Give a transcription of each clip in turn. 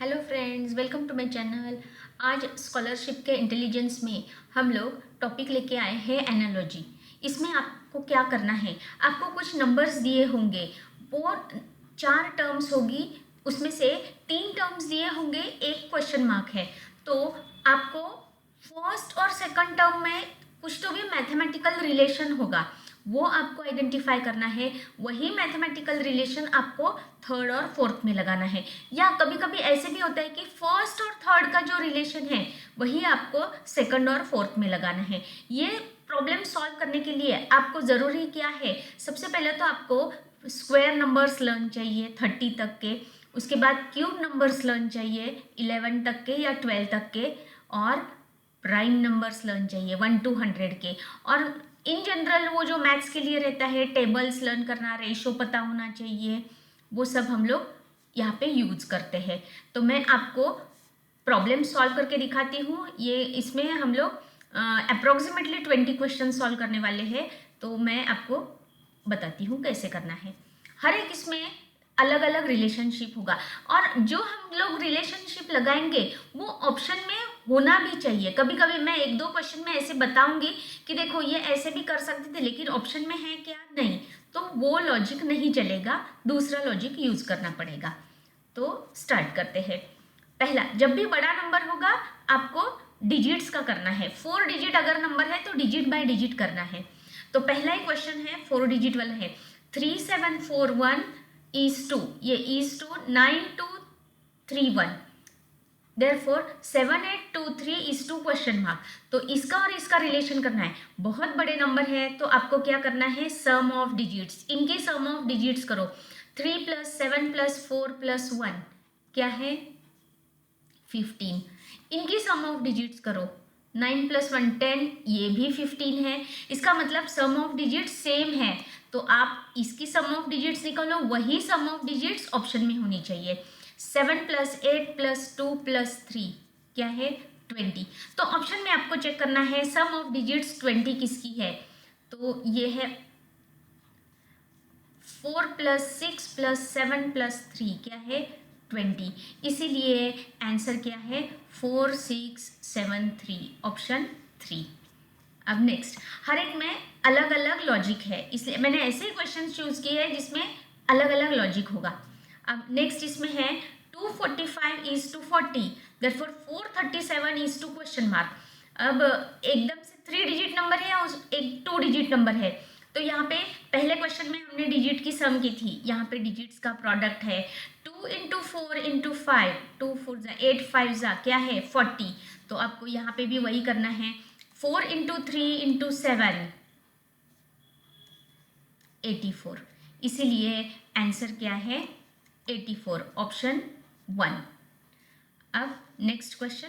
Hello friends, welcome to my channel. आज scholarship के intelligence में हम लोग टॉपिक लेके आए हैं एनालॉजी। इसमें आपको क्या करना है, आपको कुछ नंबर्स दिए होंगे, वो 4 टर्म्स होगी, उसमें से 3 टर्म्स दिए होंगे, एक क्वेश्चन मार्क है। तो आपको फर्स्ट और सेकंड टर्म में कुछ तो भी मैथमेटिकल रिलेशन होगा, वो आपको आइडेंटिफाई करना है। वही मैथमेटिकल रिलेशन आपको थर्ड और फोर्थ में लगाना है। या कभी कभी ऐसे भी होता है कि फर्स्ट और थर्ड का जो रिलेशन है वही आपको सेकंड और फोर्थ में लगाना है। ये प्रॉब्लम सॉल्व करने के लिए आपको ज़रूरी क्या है, सबसे पहले तो आपको स्क्वायर नंबर्स लर्न चाहिए 30 तक के। उसके बाद क्यूब नंबर्स लर्न चाहिए 11 तक के या 12 तक के। और प्राइम नंबर्स लर्न चाहिए 1 to 100 के। और इन जनरल वो जो मैथ्स के लिए रहता है, टेबल्स लर्न करना, रेशो पता होना चाहिए, वो सब हम लोग यहाँ पे यूज़ करते हैं। तो मैं आपको प्रॉब्लम सॉल्व करके दिखाती हूँ। ये इसमें हम लोग अप्रोक्सीमेटली 20 क्वेश्चन सॉल्व करने वाले हैं। तो मैं आपको बताती हूँ कैसे करना है। हर एक इसमें अलग अलग रिलेशनशिप होगा, और जो हम लोग रिलेशनशिप लगाएंगे वो ऑप्शन में होना भी चाहिए। कभी कभी मैं 1-2 क्वेश्चन में ऐसे बताऊंगी कि देखो ये ऐसे भी कर सकते थे, लेकिन ऑप्शन में है क्या, नहीं, तो वो लॉजिक नहीं चलेगा, दूसरा लॉजिक यूज करना पड़ेगा। तो स्टार्ट करते हैं। पहला, जब भी बड़ा नंबर होगा आपको डिजिट्स का करना है। 4 डिजिट अगर नंबर है तो डिजिट बाय डिजिट करना है। तो पहला ही क्वेश्चन है 4 डिजिट वाला है। 3741 is to, ये is to 9231, therefore 7823 is to question mark. तो इसका और इसका रिलेशन करना है। बहुत बड़े नंबर है तो आपको क्या करना है, सम ऑफ डिजिट्स, इनके सम ऑफ डिजिट्स करो। 3 + 7 + 4 + 1 क्या है, 15। इनकी सम ऑफ डिजिट्स करो। 9 + 1 10, ये भी 15 है। इसका मतलब सम ऑफ डिजिट्स सेम है। तो आप इसकी सम ऑफ डिजिट्स निकालो, वही सम ऑफ डिजिट्स ऑप्शन में होनी चाहिए। 7 + 8 + 2 + 3 क्या है, 20। तो ऑप्शन में आपको चेक करना है सम ऑफ डिजिट्स 20 किसकी है। तो ये है 4 + 6 + 7 + 3 क्या है, 20। इसीलिए आंसर क्या है, 4673, ऑप्शन 3। अब नेक्स्ट, हर एक में अलग अलग लॉजिक है, इसलिए मैंने ऐसे क्वेश्चन चूज किए हैं जिसमें अलग अलग लॉजिक होगा। अब नेक्स्ट इसमें है 245 is to 40, therefore 437 is to question mark. अब एकदम से 3 डिजिट नंबर है और एक 2 डिजिट नंबर है। तो यहाँ पे पहले क्वेश्चन में हमने डिजिट की सम की थी, यहाँ पे डिजिट्स का प्रोडक्ट है। 2 × 4 × 5, 2 4 ज़ा 8 5 ज़ा क्या है, 40। तो आपको यहाँ पे भी वही करना है। 4 × 3 × 7 84, इसीलिए आंसर क्या है, 84, ऑप्शन 1। अब next question,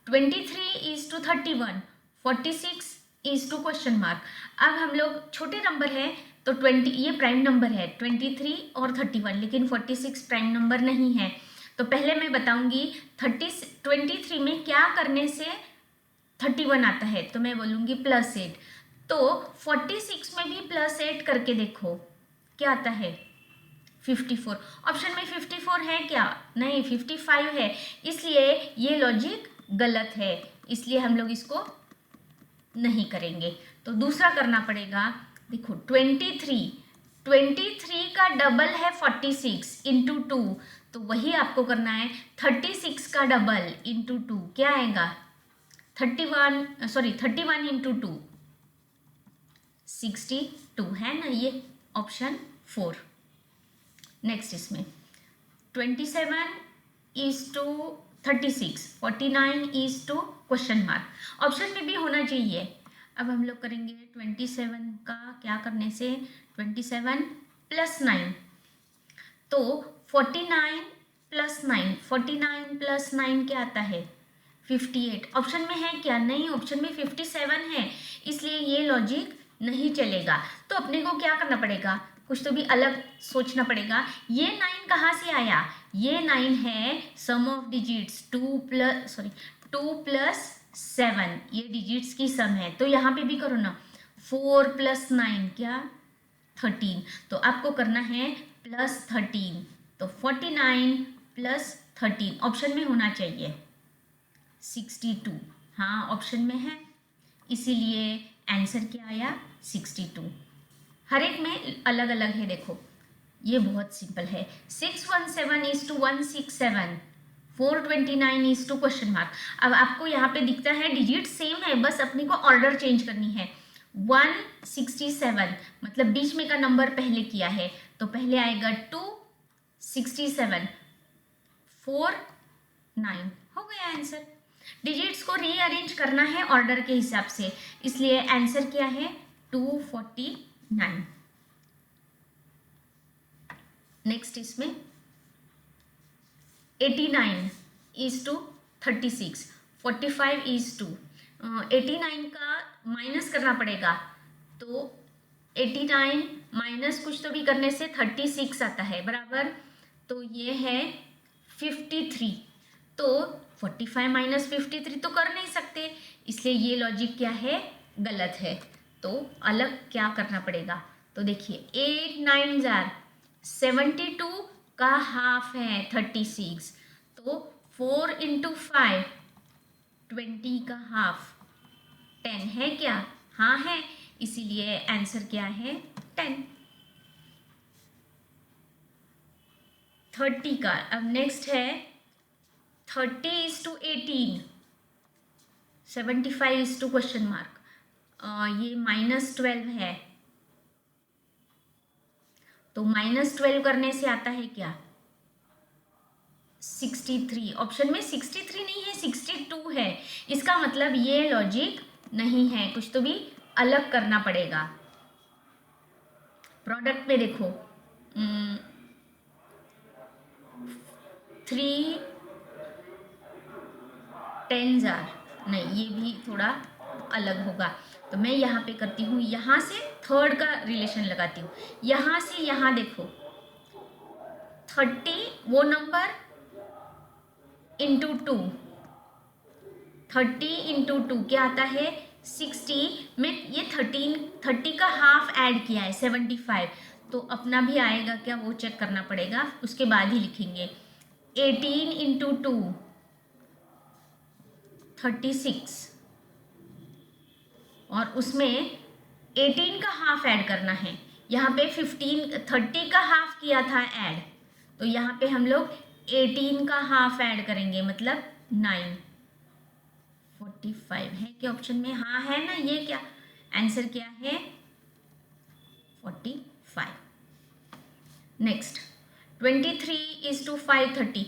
23 is to 31, 46 is to question mark. अब हम लोग छोटे नंबर है तो 20, ये प्राइम नंबर है 23 और 31, लेकिन 46 प्राइम नंबर नहीं है। तो पहले मैं बताऊंगी 23 में क्या करने से 31 आता है, तो मैं बोलूँगी +8। तो 46 में भी +8 करके देखो क्या आता है, 54। ऑप्शन में 54 है क्या, नहीं, 55 है। इसलिए ये लॉजिक गलत है, इसलिए हम लोग इसको नहीं करेंगे। तो दूसरा करना पड़ेगा। देखो 23 का डबल है 46 × 2, तो वही आपको करना है। 36 का डबल × 2 क्या आएगा, 31 × 2 62 है ना, ये ऑप्शन 4। नेक्स्ट इसमें 27 is to 36, 49 is to question mark, option में भी होना चाहिए। अब हम लोग करेंगे 27 का क्या करने से, 27 + 9, तो 49 + 9, 49 + 9 क्या आता है, 58। ऑप्शन में है क्या, नहीं, ऑप्शन में 57 है, इसलिए ये लॉजिक नहीं चलेगा। तो अपने को क्या करना पड़ेगा, कुछ तो भी अलग सोचना पड़ेगा। ये 9 कहाँ से आया, ये 9 है सम ऑफ डिजिट्स 2 + 7, ये डिजिट्स की सम है। तो यहाँ पे भी करो ना, 4 + 9 क्या, 13। तो आपको करना है +13, तो 49 प्लस 13 ऑप्शन में होना चाहिए। 62, हाँ ऑप्शन में है, इसीलिए आंसर क्या आया 62। हर एक में अलग अलग है। देखो ये बहुत सिंपल है। 617:167, 429:? अब आपको यहाँ पे दिखता है डिजिट सेम है, बस अपने को ऑर्डर चेंज करनी है। 167 मतलब बीच में का नंबर पहले किया है, तो पहले आएगा 267 49, हो गया आंसर। डिजिट्स को रीअरेंज करना है ऑर्डर के हिसाब से, इसलिए आंसर क्या है 249। नेक्स्ट इसमें 89:36, 45:2। 89 का माइनस करना पड़ेगा, तो 89 माइनस कुछ तो भी करने से 36 आता है बराबर, तो ये है 53। तो 45 माइनस 53 तो कर नहीं सकते, इसलिए ये लॉजिक क्या है गलत है, तो अलग क्या करना पड़ेगा। तो देखिए 8 9 72 का हाफ है 36, तो 4 × 5 20 का हाफ 10 है क्या, हाँ है, इसीलिए आंसर क्या है 10। 30 का अब नेक्स्ट है 30:18, 75:? ये -12 है, तो -12 करने से आता है क्या 63। ऑप्शन में 63 नहीं है 62 है, इसका मतलब ये लॉजिक नहीं है, कुछ तो भी अलग करना पड़ेगा। प्रोडक्ट में देखो 3 10 नहीं, ये भी थोड़ा अलग होगा, तो मैं यहाँ पे करती हूँ, यहाँ से थर्ड का रिलेशन लगाती हूँ, यहाँ से यहाँ देखो 30 वो नंबर इंटू 2, 30 × 2 क्या आता है 60 में, ये 30 का हाफ ऐड किया है 75, तो अपना भी आएगा क्या वो चेक करना पड़ेगा, उसके बाद ही लिखेंगे। 18 × 2 36, और उसमें 18 का हाफ ऐड करना है, यहाँ पे 30 का हाफ किया था ऐड, तो यहाँ पे हम लोग 18 का हाफ ऐड करेंगे, मतलब 9। 45 है क्या ऑप्शन में, हाँ है ना, ये क्या आंसर क्या है 45। नेक्स्ट 23:530,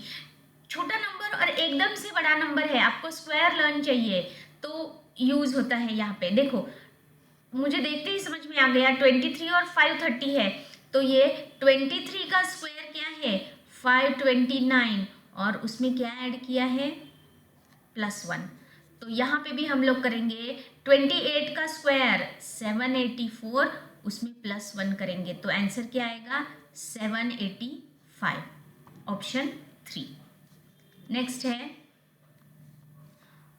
छोटा नंबर और एकदम से बड़ा नंबर है, आपको स्क्वायर लर्न चाहिए तो यूज होता है। यहाँ पे देखो मुझे देखते ही समझ में आ गया 23 और 530 है, तो ये 23 का स्क्वायर क्या है 529, और उसमें क्या ऐड किया है +1, तो यहाँ पे भी हम लोग करेंगे 28 का स्क्वायर 784, उसमें +1 करेंगे, तो आंसर क्या आएगा 785, ऑप्शन 3। नेक्स्ट है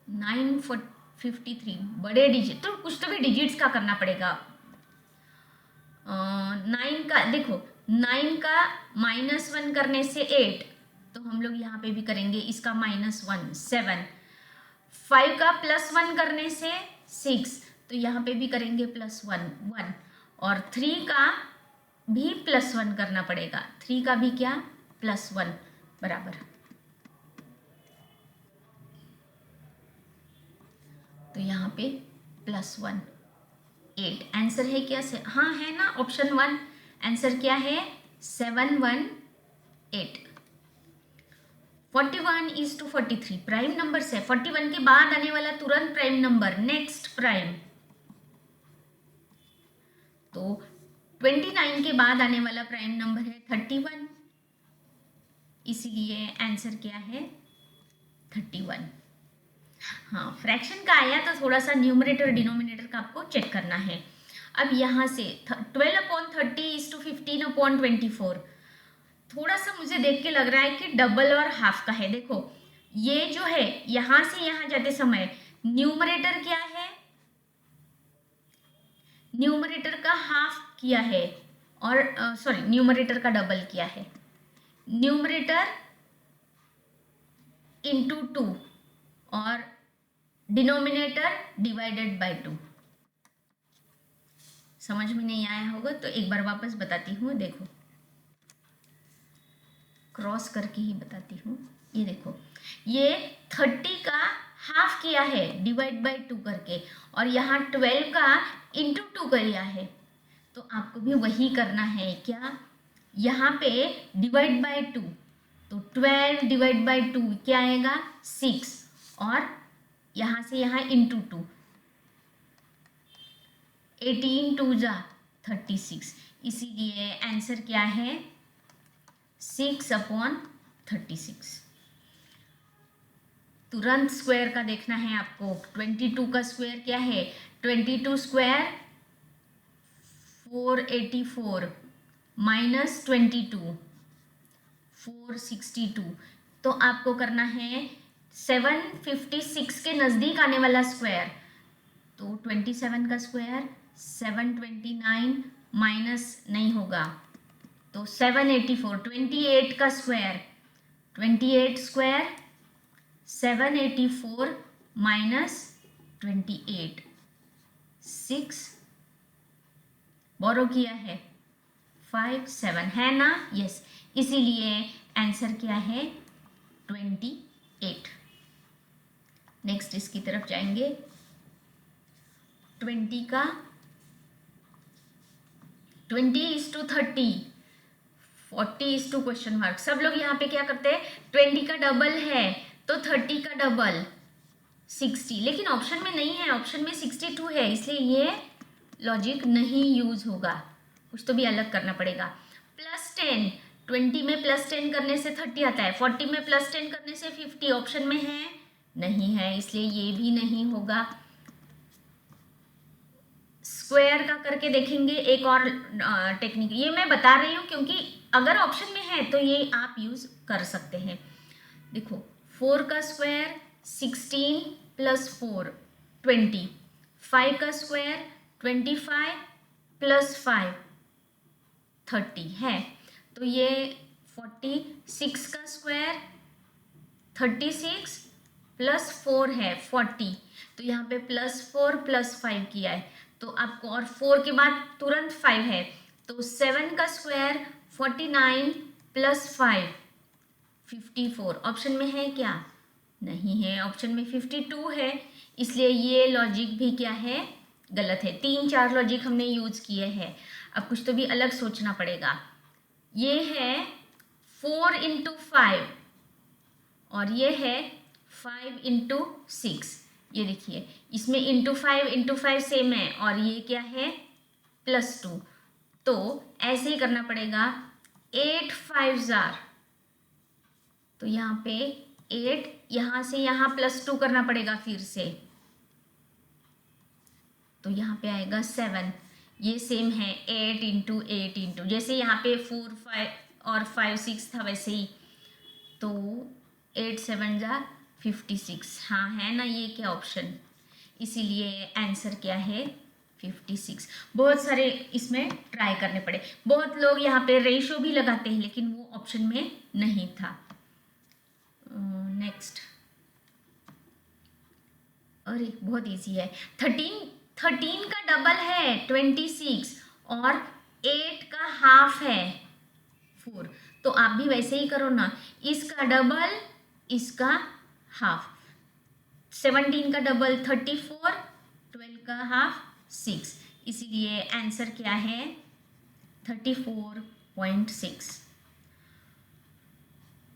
953, बड़े डिजिट, तो कुछ तो भी डिजिट्स का करना पड़ेगा। 9 का देखो 9 का -1 करने से 8, तो हम लोग यहाँ पे भी करेंगे इसका -1 7, 5 का +1 करने से 6, तो यहाँ पे भी करेंगे +1 1, और 3 का भी +1 करना पड़ेगा, 3 का भी क्या +1 बराबर, तो यहाँ पे +1 8, आंसर है क्या से, हाँ है ना ऑप्शन 1, आंसर क्या है 718। 41:43 प्राइम नंबर से 41 के बाद आने वाला तुरंत प्राइम नंबर, नेक्स्ट प्राइम, तो 29 के बाद आने वाला प्राइम नंबर है 31, इसीलिए आंसर क्या है 31। हाँ फ्रैक्शन का आया तो थोड़ा सा न्यूमरेटर डिनोमिनेटर का आपको चेक करना है। अब यहाँ से 12/30 = 15/24, थोड़ा सा मुझे देख के लग रहा है कि डबल और हाफ का है। देखो ये जो है यहाँ से यहाँ जाते समय न्यूमरेटर क्या है, न्यूमरेटर का हाफ किया है, और सॉरी न्यूमरेटर का डबल किया है, न्यूमरेटर इंटू 2 और डिनोमिनेटर डिवाइडेड बाय 2। समझ में नहीं आया होगा तो एक बार वापस बताती हूँ, देखो क्रॉस करके ही बताती हूँ। ये देखो, ये 30 का हाफ किया है डिवाइड बाय 2 करके, और यहाँ 12 का इंटू 2 किया है। तो आपको भी वही करना है। क्या, यहाँ पे डिवाइड बाय 2, तो 12 डिवाइड बाय 2 क्या आएगा 6, और यहाँ से यहाँ इंटू 2, 18 2 जा 36। इसीलिए आंसर क्या है 6/36। तुरंत स्क्वायर का देखना है आपको। 22 का स्क्वायर क्या है, 22 स्क्वायर 484 माइनस 22 462। तो आपको करना है 756 के नज़दीक आने वाला स्क्वायर। तो 27 का स्क्वायर 729 माइनस नहीं होगा तो 784। 28 का स्क्वायर 28 स्क्वायर 784 माइनस 28 6 बोरो किया है 5 7 है ना, यस। इसीलिए आंसर क्या है 28। नेक्स्ट इसकी तरफ जाएंगे। 20 का 20:30 40:? सब लोग यहाँ पे क्या करते हैं, 20 का डबल है तो 30 का डबल 60, लेकिन ऑप्शन में नहीं है, ऑप्शन में 62 है, इसलिए ये लॉजिक नहीं यूज होगा, कुछ तो भी अलग करना पड़ेगा। +10, 20 में +10 करने से 30 आता है, 40 में +10 करने से 50, ऑप्शन में है नहीं है, इसलिए ये भी नहीं होगा। स्क्वायर का करके देखेंगे एक और टेक्निक, ये मैं बता रही हूँ क्योंकि अगर ऑप्शन में है तो ये आप यूज कर सकते हैं। देखो 4 का स्क्वायर 16 + 4 20, 5 का स्क्वायर 25 + 5 30 है, तो ये 46 का स्क्वायर 36 + 4 है 40, तो यहाँ पे +4 + 5 किया है, तो आपको, और 4 के बाद तुरंत 5 है, तो 7 का स्क्वायर 49 + 5 54। ऑप्शन में है क्या, नहीं है, ऑप्शन में 52 है, इसलिए ये लॉजिक भी क्या है, गलत है। 3-4 लॉजिक हमने यूज किए हैं, अब कुछ तो भी अलग सोचना पड़ेगा। ये है 4 × 5 और ये है 5 × 6। ये देखिए, इसमें ×5 × 5 सेम है, और ये क्या है +2, तो ऐसे ही करना पड़ेगा। 8 5 जार, तो यहाँ पे 8, यहाँ से यहाँ +2 करना पड़ेगा फिर से, तो यहाँ पे आएगा 7। ये सेम है 8 × 8 × जैसे यहाँ पे 4 5 और 5 6 था वैसे ही, तो 8 7 जार 56। हाँ है ना, ये क्या ऑप्शन, इसीलिए आंसर क्या है 56। बहुत सारे इसमें ट्राई करने पड़े, बहुत लोग यहाँ पे रेशो भी लगाते हैं लेकिन वो ऑप्शन में नहीं था। नेक्स्ट, अरे बहुत इजी है। 13 का डबल है 26 और 8 का हाफ है 4, तो आप भी वैसे ही करो ना, इसका डबल इसका हाफ। 17 का डबल 34, 12 का हाफ 6, इसीलिए आंसर क्या है 34.6।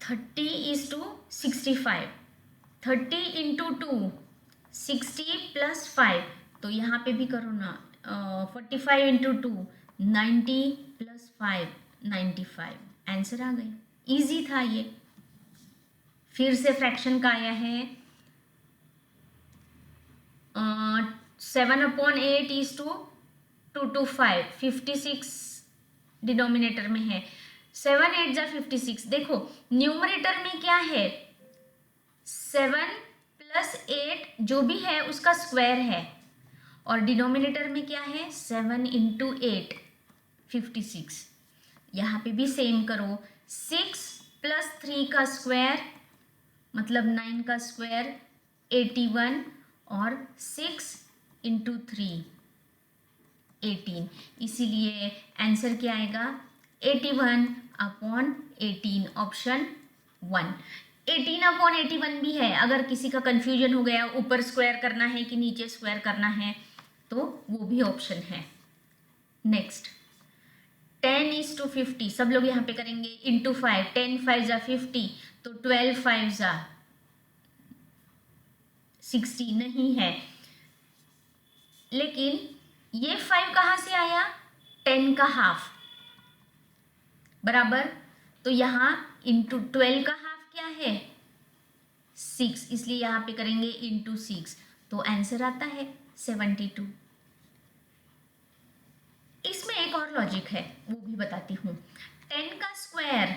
30:65, 30 × 2 60 + 5, तो यहाँ पे भी करो ना, 45 × 2 90 + 5 95। आंसर आ गए, इजी था ये। फिर से फ्रैक्शन का आया है 7/8 = 2 to 5, 56 डिनोमिनेटर में है, 7 8 जा 56। देखो न्यूमरेटर में क्या है, 7 + 8 जो भी है उसका स्क्वायर है, और डिनोमिनेटर में क्या है 7 × 8 56। यहाँ पे भी सेम करो, 6 + 3 का स्क्वायर मतलब 9 का स्क्वायर 81 और 6 इंटू 3 18, इसीलिए आंसर क्या आएगा 81/18, ऑप्शन 1। 18/81 भी है, अगर किसी का कंफ्यूजन हो गया ऊपर स्क्वायर करना है कि नीचे स्क्वायर करना है तो वो भी ऑप्शन है। नेक्स्ट 10:50, सब लोग यहाँ पे करेंगे इंटू 5, 10 5 जा 50, तो 12 5 जा 60 नहीं है, लेकिन ये 5 कहाँ से आया, 10 का हाफ बराबर, तो यहाँ इंटू 12 का हाफ क्या है 6, इसलिए यहाँ पे करेंगे इंटू 6, तो आंसर आता है 72। इसमें एक और लॉजिक है, वो भी बताती हूँ। 10 का स्क्वायर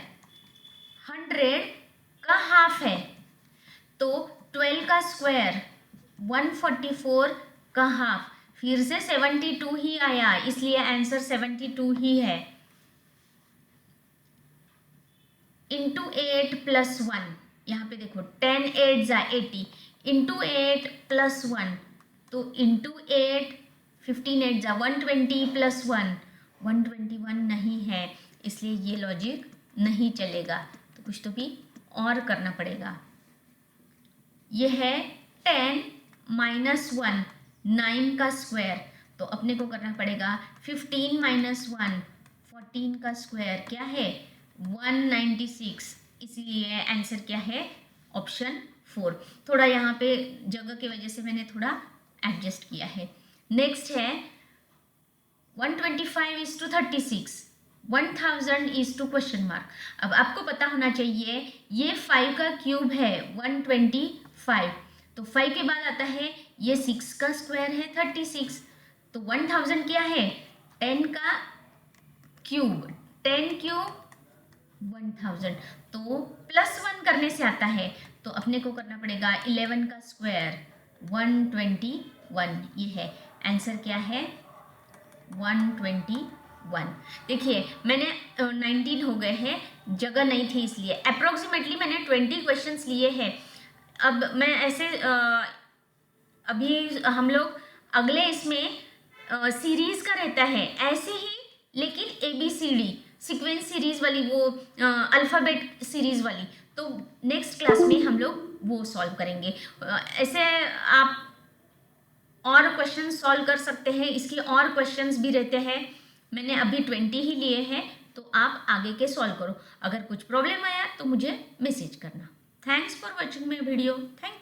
100 का हाफ है, तो 12 का स्क्वायर 144 का हाफ, फिर से 72 ही आया, इसलिए आंसर 72 ही है। इंटू 8 प्लस 1, यहाँ पे देखो 10 8 जा 80, इंटू 8 प्लस 1, तो इंटू 8 15 8 जा 120 प्लस 1 121 नहीं है, इसलिए ये लॉजिक नहीं चलेगा, तो कुछ तो भी और करना पड़ेगा। ये है 10 माइनस 1 9 का स्क्वायर, तो अपने को करना पड़ेगा 15 माइनस 1 14 का स्क्वायर क्या है 196, इसीलिए आंसर क्या है ऑप्शन 4। थोड़ा यहाँ पे जगह की वजह से मैंने थोड़ा एडजस्ट किया है। नेक्स्ट है 125:36, 1000 इज टू क्वेश्चन मार्क। अब आपको पता होना चाहिए ये 5 का क्यूब है 125, तो 5 के बाद आता है ये 6 का स्क्वायर है 36, तो 1000 क्या है 10 का क्यूब, 10 क्यूब 1000, तो प्लस 1 करने से आता है, तो अपने को करना पड़ेगा 11 का स्क्वायर 121, ये है आंसर क्या है 121। देखिए मैंने 19 हो गए हैं, जगह नहीं थी इसलिए अप्रोक्सीमेटली मैंने 20 क्वेश्चंस लिए हैं। अब मैं ऐसे अभी हम लोग अगले इसमें सीरीज का रहता है ऐसे ही, लेकिन ABCD सीक्वेंस सीरीज वाली, वो अल्फ़ाबेट सीरीज वाली, तो नेक्स्ट क्लास में हम लोग वो सॉल्व करेंगे। ऐसे आप और क्वेश्चन सॉल्व कर सकते हैं, इसके और क्वेश्चंस भी रहते हैं, मैंने अभी 20 ही लिए हैं, तो आप आगे के सॉल्व करो। अगर कुछ प्रॉब्लम आया तो मुझे मैसेज करना। Thanks for watching my video. Thank